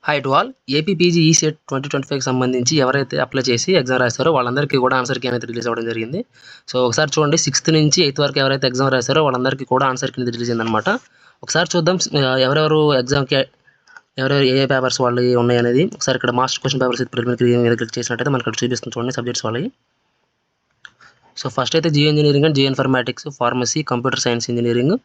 Hi to all. APPG ECET 2025కి సంబంధించి ఎవరైతే అప్లై చేసి ఎగ్జామ్ రాస్తారో వాళ్ళందరికీ కూడా ఆన్సర్ కీ అనేది రిలీజ్ అవ్వడం జరిగింది. సో ఒకసారి చూడండి, 6th నుంచి 8th వరకు ఎవరైతే ఎగ్జామ్ రాస్తారో వాళ్ళందరికీ కూడా ఆన్సర్ కీ అనేది రిలీజ్ అయిందనమాట. ఒకసారి చూద్దాం ఎవరెవరు ఎగ్జామ్కి ఎవరెవరు ఏ పేపర్స్ వాళ్ళు ఉన్నాయనేది. ఒకసారి ఇక్కడ మాస్టర్ క్వశ్చన్ పేపర్స్ ప్రిలిమినరీ మీద క్లిక్ చేసినట్టయితే మనకి ఇక్కడ చూపిస్తుంది చూడండి సబ్జెక్ట్స్ వాళ్ళవి. సో ఫస్ట్ అయితే geo engineering and geoinformatics, pharmacy, computer science engineering,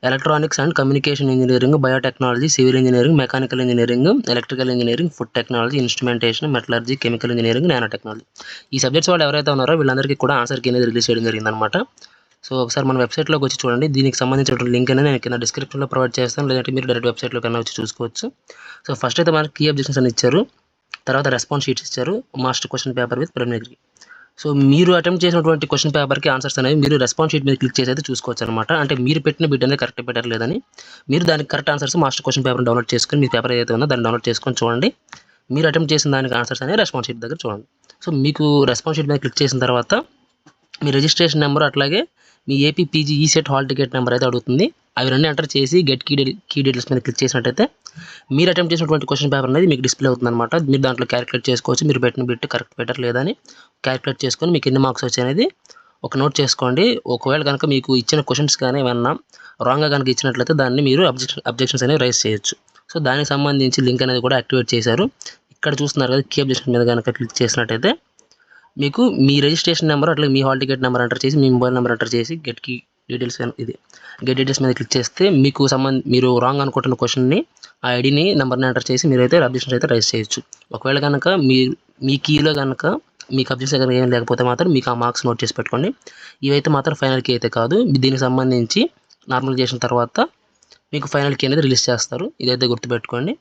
electronics and communication engineering, biotechnology, civil engineering, mechanical engineering, electrical engineering, food technology, instrumentation, metallurgy, chemical engineering, nanotechnology. ఈ subjects వాళ్ళు ఎవరైతే ఉన్నారో వీళ్ళందరికీ కూడా answer key అనేది release చేయడం జరిగిందనమాట. So ఒకసారి మన వెబ్సైట్లోకి వచ్చి చూడండి. దీనికి సంబంధించిన లింక్ అనేది నేను కింద డిస్క్రిప్షన్లో ప్రొవైడ్ చేస్తాను, లేదంటే మీరు డైరెక్ట్ వెబ్సైట్లో కన్నా వచ్చి చూసుకోవచ్చు. సో ఫస్ట్ అయితే మనకి కీ అబ్జెక్షన్స్ అని ఇచ్చారు, తర్వాత రెస్పాన్స్ షీట్స్ ఇచ్చారు, master question paper with preliminary. So మీరు అటెంప్ట్ చేసినటువంటి క్వశ్చన్ పేపర్కి ఆన్సర్స్ అనేవి మీరు రెస్పాన్స్ షీట్ మీద క్లిక్ చేసి అయితే చూసుకోవచ్చు అనమాట. అంటే మీరు పెట్టిన బిట్ అనేది కరెక్ట్ పెట్టారు లేదని, మీరు దానికి correct answers master question paper download చేసుకొని మీ పేపర్ ఏదైతే ఉందో దాన్ని డౌన్లోడ్ చేసుకొని చూడండి. మీరు అటెంప్ట్ చేసిన దానికి ఆన్సర్స్ అనేవి రెస్పాన్స్ షీట్ దగ్గర చూడండి. సో మీకు రెస్పాన్స్ షీట్ మీద క్లిక్ చేసిన తర్వాత మీ రిజిస్ట్రేషన్ నెంబర్ అట్లాగే మీ APPG ECET hall ticket number అయితే అడుగుతుంది. అవి రెండు ఎంటర్ చేసి గెట్ కీ డీటెయిల్స్ మీద క్లిక్ చేసినట్టయితే మీరు అటెంప్ట్ చేసినటువంటి క్వశ్చన్ పేపర్ అనేది మీకు డిస్ప్లే అవుతుంది అనమాట. మీరు దాంట్లో క్యాలిక్యులేట్ చేసుకోవచ్చు, మీరు పెట్టిన బిట్ కరెక్ట్ పెట్టారు లేదని క్యాలిక్యులేట్ చేసుకొని మీకు ఎన్ని మార్క్స్ వచ్చాయి అనేది ఒక నోట్ చేసుకోండి. ఒకవేళ కనుక మీకు ఇచ్చిన క్వశ్చన్స్ కానీ ఏమన్నా రాంగ్గా కనుక ఇచ్చినట్లయితే దాన్ని మీరు అబ్జెక్షన్స్ అనేవి రైజ్ చేయొచ్చు. సో దానికి సంబంధించి లింక్ అనేది కూడా యాక్టివేట్ చేశారు. ఇక్కడ చూస్తున్నారు కదా, కీ అబ్జెక్షన్ మీద కనుక క్లిక్ చేసినట్టయితే మీకు మీ రిజిస్ట్రేషన్ నెంబర్ అట్లా మీ హాల్ టికెట్ నెంబర్ ఎంటర్ చేసి మీ మొబైల్ నెంబర్ ఎంటర్ చేసి get key details get details మీద క్లిక్ చేస్తే మీకు మీరు రాంగ్ అనుకుంటున్న క్వశ్చన్ని ఆ ఐడిని నెంబర్ని ఎంటర్ చేసి మీరైతే అబ్జెక్షన్స్ అయితే రైజ్ చేయొచ్చు. ఒకవేళ కనుక మీ కీలో కనుక మీకు అబ్జెక్షన్ కనుక ఏం లేకపోతే మాత్రం మీకు ఆ మార్క్స్ నోట్ చేసి పెట్టుకోండి. ఇవైతే మాత్రం ఫైనల్ కీ అయితే కాదు, దీనికి సంబంధించి నార్మల్ చేసిన తర్వాత మీకు ఫైనల్ కీ అనేది రిలీజ్ చేస్తారు. ఇదైతే గుర్తుపెట్టుకోండి.